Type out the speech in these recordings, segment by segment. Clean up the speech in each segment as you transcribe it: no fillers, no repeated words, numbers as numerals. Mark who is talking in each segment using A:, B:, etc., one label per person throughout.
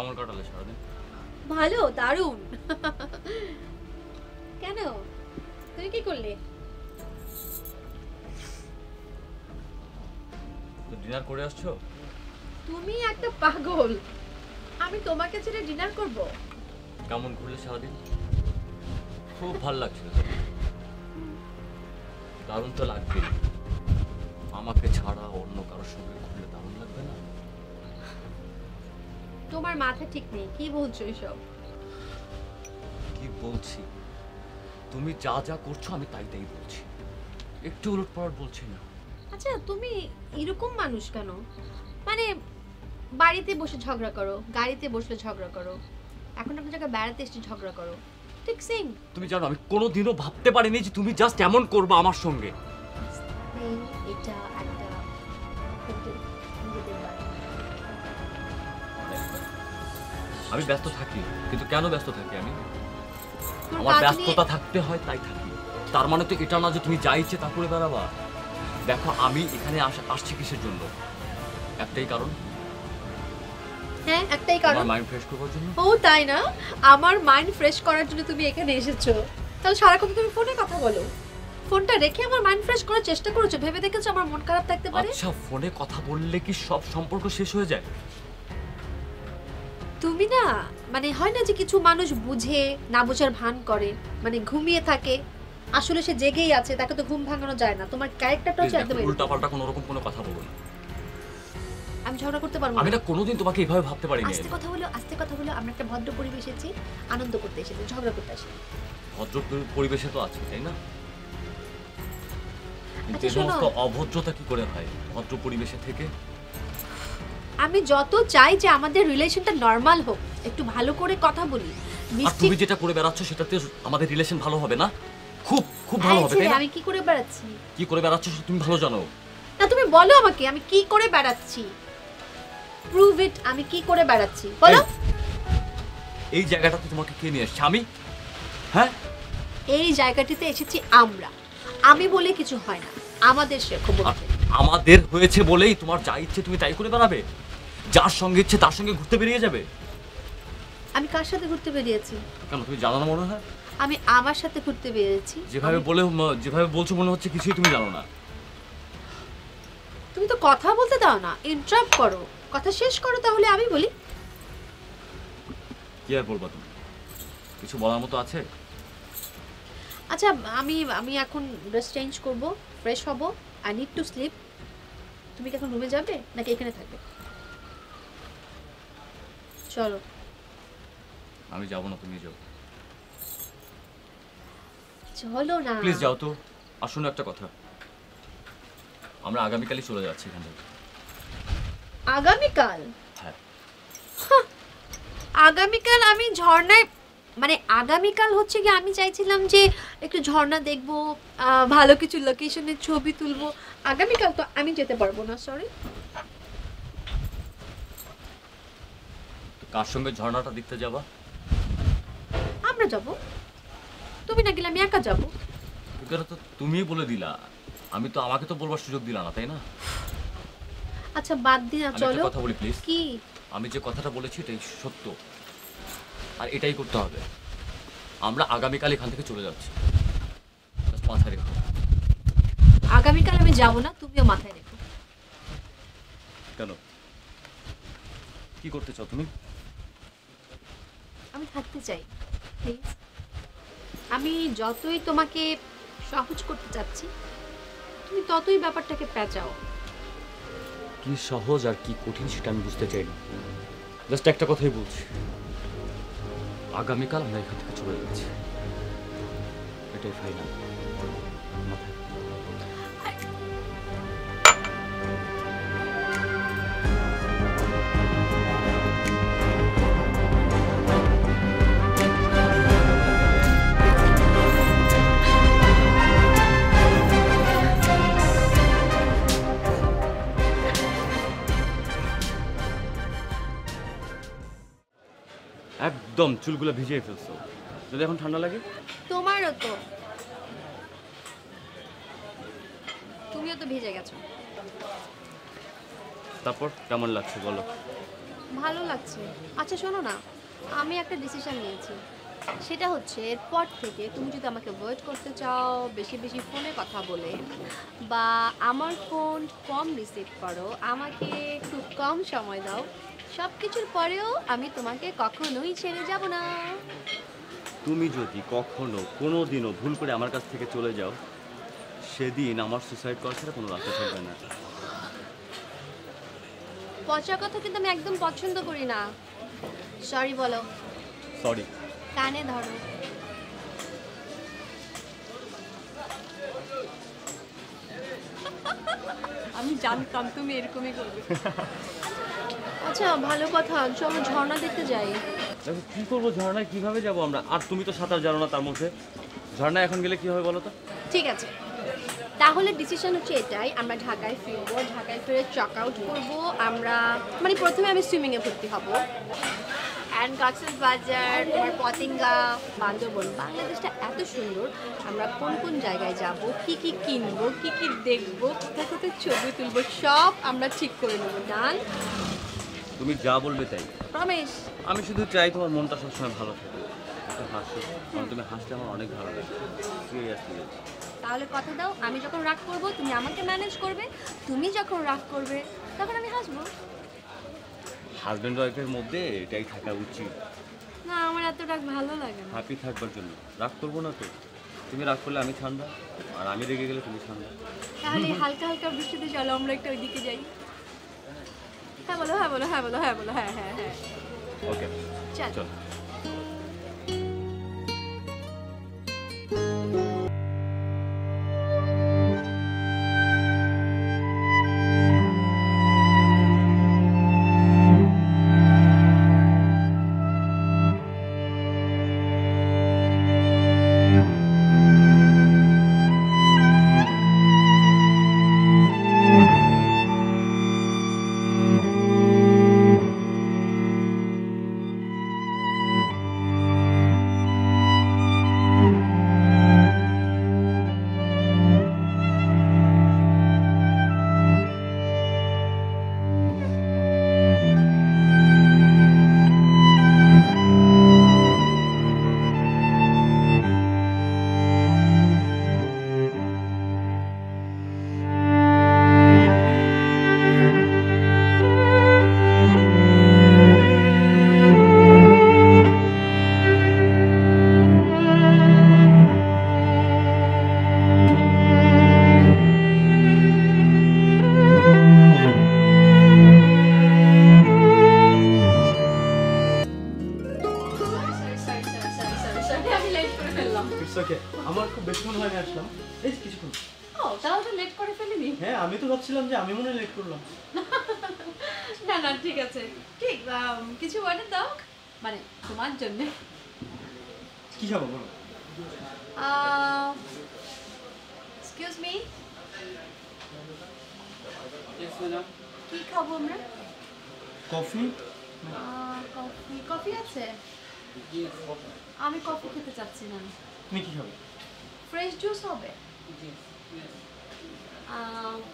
A: কেমন কাটালে সারাদিন?
B: ভালো, দারুণ। কেন, তুমি কি করলে?
A: তো ডিনার করে আসছো?
B: তুমি একটা পাগল, আমি তোমাকে ছেড়ে ডিনার করব?
A: কেমন ঘুরলে সারাদিন? খুব ভালো লাগছিল। দারুণ তো লাগবেই, আমাকে ছাড়া অন্য কারোর সঙ্গে ঘুরলে দারুণ লাগবে না?
B: তোমার মাথা ঠিক নেই, কি বলছো এসব?
A: কি বলছি? তুমি যা যা করছো আমি তাই তাই বলছি, একটু উলটপালট বলছি না।
B: আচ্ছা, তুমি এরকম মানুষ কেন? মানে বাড়িতে বসে ঝগড়া করো, গাড়িতে বসে ঝগড়া করো, এখন একটা জায়গায় বেড়াতে এসে ঝগড়া করো, ঠিক সেম।
A: তুমি জানো আমি কোনোদিনও ভাবতে পারিনি যে তুমি জাস্ট এমন করবে আমার সঙ্গে।
B: এটা একটা
A: আমি ব্যস্ত থাকি, কিন্তু কেন ব্যস্ত থাকি আমি? আমার ব্যস্ততা থাকতে হয় তাই থাকি। তার মানে তো এটা না যে তুমি যা ইচ্ছে তা করে বেড়াবা। দেখো আমি এখানে আসছি কিসের জন্য? একটাই কারণ।
B: হ্যাঁ, একটাই কারণ,
A: আমার মাইন্ড ফ্রেশ করার জন্য।
B: ও তাই না? আমার মাইন্ড ফ্রেশ করার জন্য তুমি এখানে এসেছো? তাহলে সারাক্ষণ তুমি ফোনে কথা বলো, ফোনটা রেখে আমার মাইন্ড ফ্রেশ করার চেষ্টা করেছো? ভেবে দেখেছো আমার মন খারাপ থাকতে পারে?
A: আচ্ছা, ফোনে কথা বললে কি সব সম্পর্ক শেষ হয়ে যায়?
B: তুমি না, মানে হয় না যে কিছু মানুষ বুঝে না বোঝার ভান করে, মানে ঘুমিয়ে থাকে, আসলে সে জেগেই আছে, তাকে তো ঘুম ভাঙানো যায় না। তোমার ক্যারেক্টারটা হচ্ছে একদম
A: উল্টাপাল্টা কোনো রকম কোনো কথা বলো না।
B: আমি ঝগড়া করতে পারবো
A: আমি
B: না।
A: না কোনোদিন তোমাকে এইভাবে ভাবতে পারিনি।
B: আস্তে কথা বলো, আস্তে কথা বলো। আমরা একটা ভদ্র পরিবেশে এসেছি, আনন্দ করতে এসেছি, ঝগড়া করতে আসি।
A: ভদ্র পরিবেশে তো আছে, তাই না? কিন্তু এই
B: শোনো,
A: সমস্ত অভদ্রতা কি করে হয় ভদ্র পরিবেশে থেকে?
B: আমি যত চাই যে আমাদের রিলেশনটা নরমাল হোক, একটু ভালো করে কথা বলি।
A: আর তুমি যেটা করে বেড়াচ্ছ সেটাতে আমাদের রিলেশন ভালো হবে না? খুব খুব ভালো হবে, তাই না?
B: আমি কি করে বেড়াচ্ছি?
A: কি করে বেড়াচ্ছ তুমি ভালো জানো।
B: না, তুমি বলো আমাকে আমি কি করে বেড়াচ্ছি। প্রুভ ইট, আমি কি করে বেড়াচ্ছি বলো।
A: এই জায়গাটাতে তোমাকে কে নিয়ে এসেছে? আমি? হ্যাঁ,
B: এই জায়গাটিতে এসেছি আমরা। আমি বলে কিছু হয় না, আমাদের শেখো বলতে।
A: আমাদের হয়েছে বলেই তোমার যা ইচ্ছে তুমি তাই করে বেড়াবে? যার সঙ্গে ইচ্ছে তার সঙ্গে ঘুরতে বেরিয়ে যাবে?
B: আমি কার সাথে ঘুরতে বেরিয়েছি?
A: কেন, তুমি জানো না মনে হয়?
B: আমি আমার সাথে ঘুরতে বেরিয়েছি।
A: যেভাবে বলছো মনে হচ্ছে কিছুই তুমি জানো না।
B: তুমি তো কথা বলতে দাও না, ইন্টারাপ্ট করো। কথা শেষ করো তাহলে আমি বলি।
A: কি আর বলবা তুমি? কিছু বলার মতো আছে?
B: আচ্ছা, আমি আমি এখন ড্রেস চেঞ্জ করব, ফ্রেশ হব, আই নিড টু স্লিপ। তুমি কি এখন রুমে যাবে নাকি এখানে থাকবে? চলো।
A: আমি যাব না, তুমি যাও।
B: চলো না,
A: প্লিজ যাও তো। আর শোনো একটা কথা, আমরা আগামীকালই চলে যাচ্ছি এখান থেকে।
B: আগামীকাল?
A: হ্যাঁ।
B: আগামীকাল আমি ঝর্ণায়, মানে আগামীকাল হচ্ছে কি, আমি চাইছিলাম যে একটু ঝর্ণা দেখবো, ভালো কিছু লোকেশনের ছবি তুলবো। আগামীকাল তো আমি যেতে পারবো না, সরি।
A: কার সঙ্গে ঝর্ণাটা দেখতে যাবা?
B: আমরা যাব, তুমি না গেলে আমি একা যাব।
A: এটা তো তুমিই বলে দিলা, আমাকে তো বলবার সুযোগ দিলা না, তাই না?
B: আচ্ছা বাদ দিন, চলো।
A: কথা বলি প্লিজ।
B: কি?
A: আমি যে কথাটা বলেছি এটাই সত্য, আর এটাই করতে হবে। আমরা আগামীকাল এখান থেকে চলে যাচ্ছি, মাথায় রেখো।
B: আগামীকাল আমি যাব না, তুমিও মাথায় রেখো।
A: কেন, কি করতে চাও তুমি?
B: আমি থাকতে চাই, প্লিজ। আমি যতই তোমাকে সহজ করতে চাচ্ছি, তুমি ততই ব্যাপারটাকে পেঁচাও।
A: কি সহজ আর কি কঠিন সেটা আমি বুঝতে চাই না। জাস্ট একটা কথাই বলছি, আগামীকাল আমরা এখান থেকে চলে যাচ্ছি, এটাই ফাইনাল। একদম চুলগুলো ভিজিয়ে ফেলছো, যদি এখন ঠান্ডা লাগে।
B: তোমারও তো, তুমিও তো ভিজে গেছো।
A: তারপর কেমন লাগছে বলো?
B: ভালো লাগছে। আচ্ছা শোনো না, আমি একটা ডিসিশন নিয়েছি। সেটা হচ্ছে এরপর থেকে তুমি যদি আমাকে অ্যাভয়েড করতে চাও, বেশি বেশি ফোনে কথা বলে, বা আমার ফোন কম রিসিভ করো, আমাকে একটু কম সময় দাও, সব কিছুর পরেও আমি তোমাকে কখনোই ছেড়ে যাব না।
A: তুমি যদি কখনো কোনো দিনও ভুল করে আমার কাছ থেকে চলে যাও, সেদিন আমার সুসাইড করা ছাড়া কোনো রাস্তা থাকবে না।
B: পচা কথা কিন্তু আমি একদম পছন্দ করি না। সরি বলো।
A: সরি।
B: কানে ধরো। আমি জানতাম তুমি এরকমই করবে। আচ্ছা ভালো কথা, চলো ঝর্ণা দেখতে যাই।
A: দেখো কী করবো, ঝর্ণায় কীভাবে যাবো আমরা? আর তুমি তো সাঁতার জানো না, তার মধ্যে ঝর্ণায় এখন গেলে কী হবে বলো তো?
B: ঠিক আছে, তাহলে ডিসিশন হচ্ছে এটাই, আমরা ঢাকায় ফিরবো, ঢাকায় ফিরে চেক আউট করবো আমরা। মানে প্রথমে আমি সুইমিংয়ে ভর্তি হব, অ্যান্ড কক্সবাজার, তোমার পতেঙ্গা, বান্দরবন, বাংলাদেশটা এত সুন্দর। আমরা কোন কোন জায়গায় যাব, কি কি কিনবো, কি কি দেখবো, কোথায় কোথায় ছবি তুলবো, সব আমরা ঠিক করে নেবো। ডান?
A: তুমি যা বলবে তাই।
B: প্রমিস?
A: আমি শুধু চাই তোমার মনটা সবসময় ভালো থাকে, একটু হাসো। কারণ তুমি হাসলে আমার অনেক ভালো লাগে। সিরিয়াসলি।
B: তাহলে কথা দাও, আমি যখন রাগ করবো তুমি আমাকে ম্যানেজ করবে, তুমি যখন রাগ করবে তখন আমি হাসবো।
A: হাজব্যান্ড ওয়াইফের মধ্যে এটাই থাকা উচিত।
B: না, আমার এত রাগ ভালো লাগে না।
A: হ্যাপি থাকবার জন্য। রাগ করবো না তো। তুমি রাগ করলে আমি ঠান্ডা, আর আমি রেগে গেলে তুমি ঠান্ডা।
B: তাহলে হালকা হালকা বৃষ্টিতে চলো আমরা একটা ওইদিকে যাই। হ্যাঁ বলো, হ্যাঁ বলো, হ্যাঁ বলো, হ্যাঁ বলো, হ্যাঁ হ্যাঁ হ্যাঁ।
A: ওকে
B: চল।
A: চল।
C: আমার খুব বেশিক্ষণ হয়নি আসলাম, এই কিছুক্ষণ।
B: ও তাহলে তো লেট করে ফেলিনি।
C: হ্যাঁ আমি তো ভাবছিলাম যে আমি মনে হয় লেট করলাম।
B: না না ঠিক আছে, ঠিক কিছু অর্ডার দাও, মানে তোমার জন্য।
C: কি খাবো বলো?
B: এক্সকিউজ মি, কি খাবো আমরা?
C: কফি।
B: কফি? কফি আছে? আমি কফি খেতে চাচ্ছি না।
C: তুমি কি খাবে?
B: ফ্রেশ জুস হবে?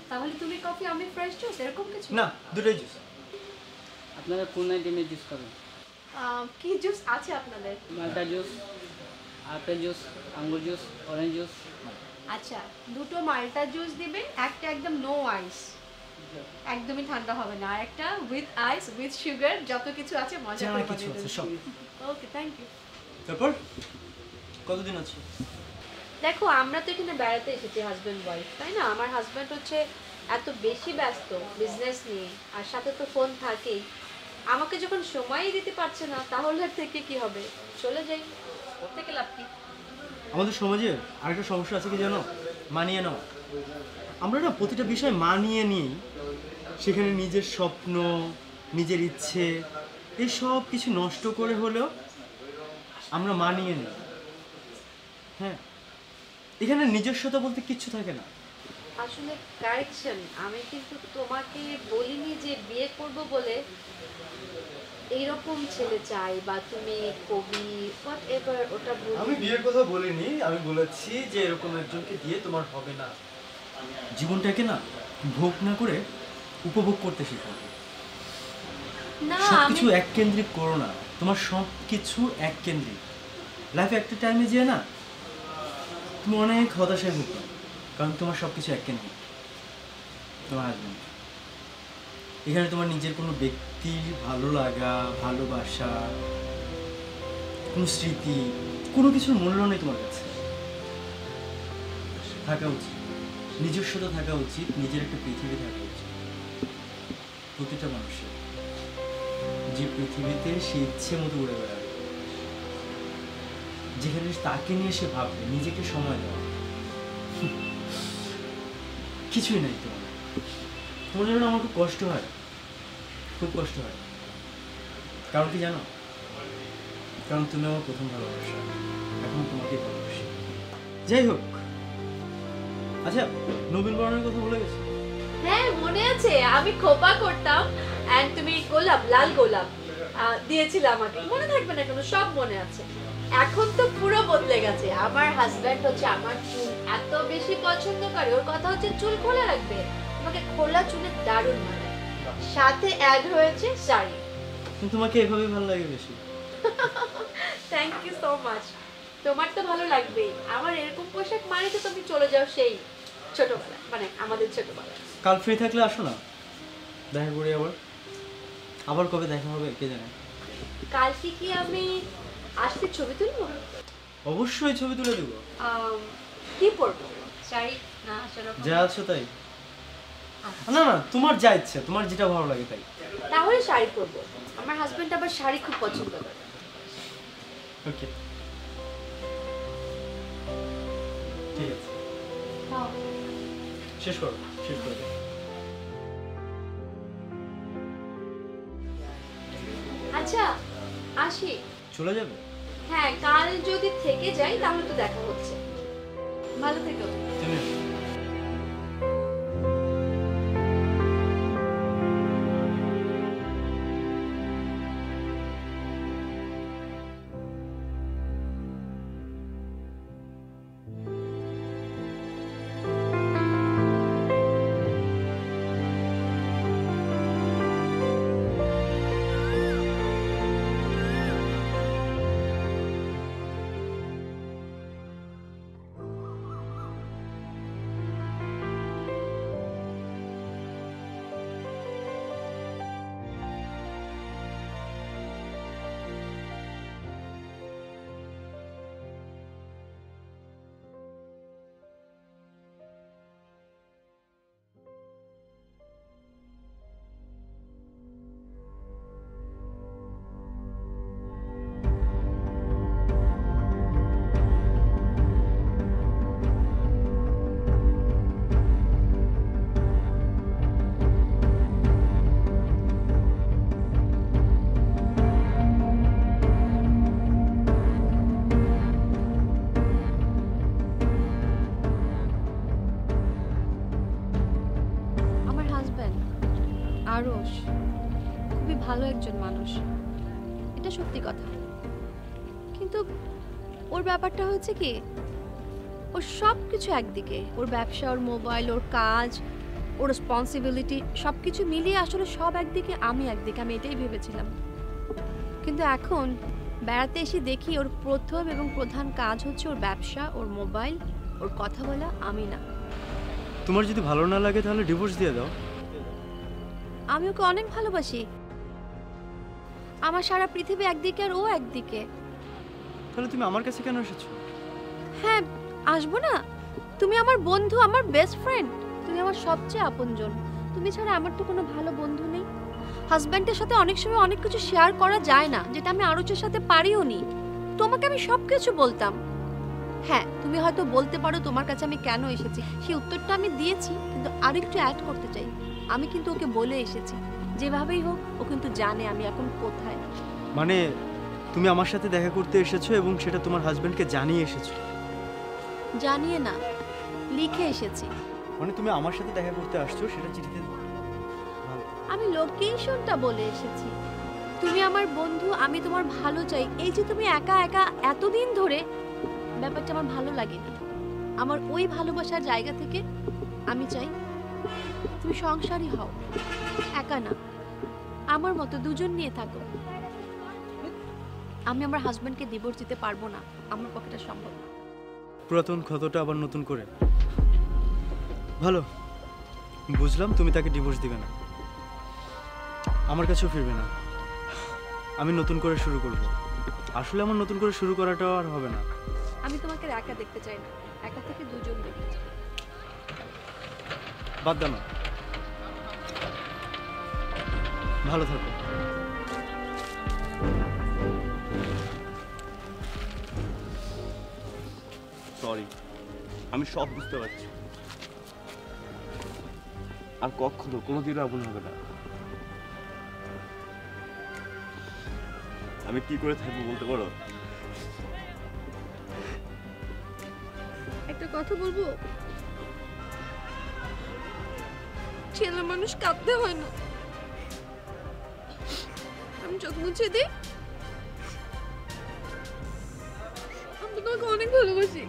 B: তাহলে তুমি কফি, আমি ফ্রেশ জুস, এরকম কিছু?
C: না, দুটোই জুস।
D: আপনারা কোন আইটেমের জুস খাবেন?
B: কি জুস আছে আপনাদের?
D: মালটা জুস, আপেল জুস, আঙ্গুর জুস, অরেঞ্জ জুস।
B: আচ্ছা, দুটো মাল্টা জুস দিবেন, একটা একদম নো আইস, একদমই ঠান্ডা হবে না, আর একটা উইথ আইস, উইথ সুগার, যত কিছু আছে মজা
C: যা
B: করে
C: কিছু আছে সব।
B: ওকে, থ্যাংক ইউ।
C: তারপর কতদিন আছে?
B: দেখো আমরা তো এখানে বেড়াতে এসেছি হাজব্যান্ড ওয়াইফ, তাই না? আমার হাজব্যান্ড হচ্ছে এত বেশি ব্যস্ত বিজনেস নিয়ে, আর সাথে তো ফোন থাকেই, আমাকে যখন সময়ই দিতে পারছে না তাহলে থেকে কি হবে, চলে যাই, ওর থেকে লাভ কি?
C: আমাদের সমাজে আরেকটা সমস্যা আছে কি জানো? মানিয়ে নাও। আমরা না প্রতিটা বিষয় মানিয়ে নিই, সেখানে নিজের স্বপ্ন, নিজের ইচ্ছে, এই সব কিছু নষ্ট করে হলেও আমরা মানিয়ে নিই। হ্যাঁ, এখানে নিজস্বতা বলতে কিচ্ছু থাকে না।
B: আসলে কারেকশন, আমি কিন্তু তোমাকে বলিনি যে বিয়ে করব বলে এইরকম ছেলে চাই, বা তুমি কবি হোয়াট এভার, ওটা
C: আমি বিয়ের কথা বলিনি, আমি বলেছি যে এরকম একজনকে দিয়ে তোমার হবে না। জীবনটাকে না ভোগ না করে উপভোগ করতে শেখো।
B: না
C: সবকিছু এক কেন্দ্রিক করো না, তোমার সবকিছু এক কেন্দ্রিক। লাইফে একটা টাইমে যেয়ে না তুমি অনেক হতাশায় ভুগবে, কারণ তোমার সবকিছু এক কেন্দ্রিক। তোমার হাজবেন্ড, এখানে তোমার নিজের কোনো ব্যক্তির ভালো লাগা, ভালোবাসা, কোনো স্মৃতি, কোনো কিছুর মূল্য নেই তোমার কাছে। থাকা উচিত, নিজস্বতা থাকা উচিত, নিজের একটা পৃথিবী থাকা উচিত প্রতিটা মানুষের, যে পৃথিবীতে সে ইচ্ছে মতো উড়ে বেড়াবে, যেখানে তাকে নিয়ে সে ভাববে, নিজেকে সময় দেওয়া। কিছুই নাই তোমার। তোমার জন্য আমার খুব কষ্ট হয়, খুব কষ্ট হয়। কারণ কি জানো? কারণ তুমি আমার প্রথম ভালোবাসা, এখন তোমাকে ভালোবাসি। যাই হোক, আচ্ছা নবীন বরণের কথা বলে গেছি।
B: হ্যাঁ মনে আছে, আমি খোপা করতাম এন্ড তুমি গোলাপ, লাল গোলাপ দিয়েছিলে আমাকে, মনে থাকবে না কেন, সব মনে আছে। এখন তো পুরো বদলে গেছে। আমার হাজবেন্ড হচ্ছে আমার চুল এত বেশি পছন্দ করে, ওর কথা হচ্ছে চুল খোলা রাখবে, তোমাকে খোলা চুলে দারুণ মানায়, সাথে অ্যাড হয়েছে শাড়ি।
C: তোমাকে এভাবে ভালো লাগে বেশি।
B: Thank you so much. তোমার তো ভালো লাগবেই, আমার এরকম পোশাক মানে তো তুমি চলে যাও সেই ছোটবেলা, মানে আমাদের ছোটবেলা।
C: কাল ফ্রি থাকলে আসো না, দেখা করি। আবার কবে দেখা হবে কে জানে।
B: কালকে কি আমি আসতে ছবি তুলবো?
C: অবশ্যই ছবি তুলে দেবো।
B: কি পরবো, শাড়ি না সেরকম?
C: যা আছো তাই। না না, তোমার যা ইচ্ছে, তোমার যেটা ভালো লাগে তাই।
B: তাহলে শাড়ি পরবো, আমার হাজবেন্ড আবার শাড়ি খুব পছন্দ করে।
C: ওকে, ঠিক আছে, শেষ করো, শেষ করে দাও।
B: আচ্ছা আসি।
C: চলে যাবে?
B: হ্যাঁ, কাল যদি থেকে যাই তাহলে তো দেখা হচ্ছে। ভালো থেকো।
C: তুমি
B: আরশ খুবই ভালো একজন মানুষ, এটা সত্যি কথা। কিন্তু ওর ব্যাপারটা হচ্ছে কি, ওর সব কিছু একদিকে, ওর ব্যবসা, ওর মোবাইল, ওর কাজ, ওর রেসপন্সিবিলিটি সব কিছু মিলিয়ে আসলে সব একদিকে, আমি একদিকে, আমি এটাই ভেবেছিলাম। কিন্তু এখন বেড়াতে এসে দেখি ওর প্রথম এবং প্রধান কাজ হচ্ছে ওর ব্যবসা, ওর মোবাইল, ওর কথা বলা, আমি না।
C: তোমার যদি ভালো না লাগে তাহলে ডিভোর্স দিয়ে দাও।
B: আমি ওকে অনেক ভালোবাসি, আমার সারা পৃথিবী একদিকে আর ও একদিকে।
C: তাহলে তুমি আমার কাছে কেন এসেছো?
B: হ্যাঁ আসবো না, তুমি আমার বন্ধু, আমার বেস্ট ফ্রেন্ড, তুমি আমার সবচেয়ে আপনজন। তুমি ছাড়া আমার তো কোনো ভালো বন্ধু নেই। হাজব্যান্ডের সাথে অনেক সময় অনেক কিছু শেয়ার করা যায় না, যেটা আমি আরুচের সাথে পারিও নি। তোমাকে আমি সব কিছু বলতাম। হ্যাঁ তুমি হয়তো বলতে পারো তোমার কাছে আমি কেন এসেছি, সেই উত্তরটা আমি দিয়েছি, কিন্তু আরো একটু অ্যাড করতে চাই। আমি কিন্তু ওকে বলে এসেছি, যেভাবেই হোক ও কিন্তু জানে আমি এখন কোথায়।
C: মানে তুমি আমার সাথে দেখা করতে এসেছো এবং সেটা তোমার হাজবেন্ডকে জানিয়ে এসেছো?
B: জানিয়ে না, লিখে এসেছি।
C: মানে তুমি আমার সাথে দেখা করতে আসছো সেটা চিঠিতে?
B: আমি লোকেশনটা বলে এসেছি। তুমি আমার বন্ধু, আমি তোমার ভালো চাই। এই যে তুমি একা একা এতদিন ধরে, ব্যাপারটা আমার ভালো লাগেনি। আমার ওই ভালোবাসার জায়গা থেকে আমি চাই তুমি সংসারী হও, একা না। আমার মতো দুজন নিয়ে থাকো। আমি আমার হাজবেন্ডকে ডিভোর্স দিতে পারবো না, আমার পক্ষে সম্ভব না।
C: পুরাতন ক্ষতটা আবার নতুন করে। ভালো, বুঝলাম তুমি তাকে ডিভোর্স দিবে না, আমার কাছেও ফিরবে না। আমি নতুন করে শুরু করব। আসলে আমার নতুন করে শুরু করাটাও আর হবে না।
B: আমি তোমাকে একা দেখতে চাই না, একা থেকে দুজন দেখতে চাই।
C: বাদ দাও না, ভালো থাকো।
E: সরি, আমি সব বুঝতে পারছি। আর কখনো কোনোদিনও এমন হবে না। আমি কি করে থাকবো বলতে পারো?
B: একটা কথা বলবো, ছেলে মানুষ কাঁদতে হয় না। আমি চোখ মুছে দিই, আমি তোমাকে অনেক ভালোবাসি।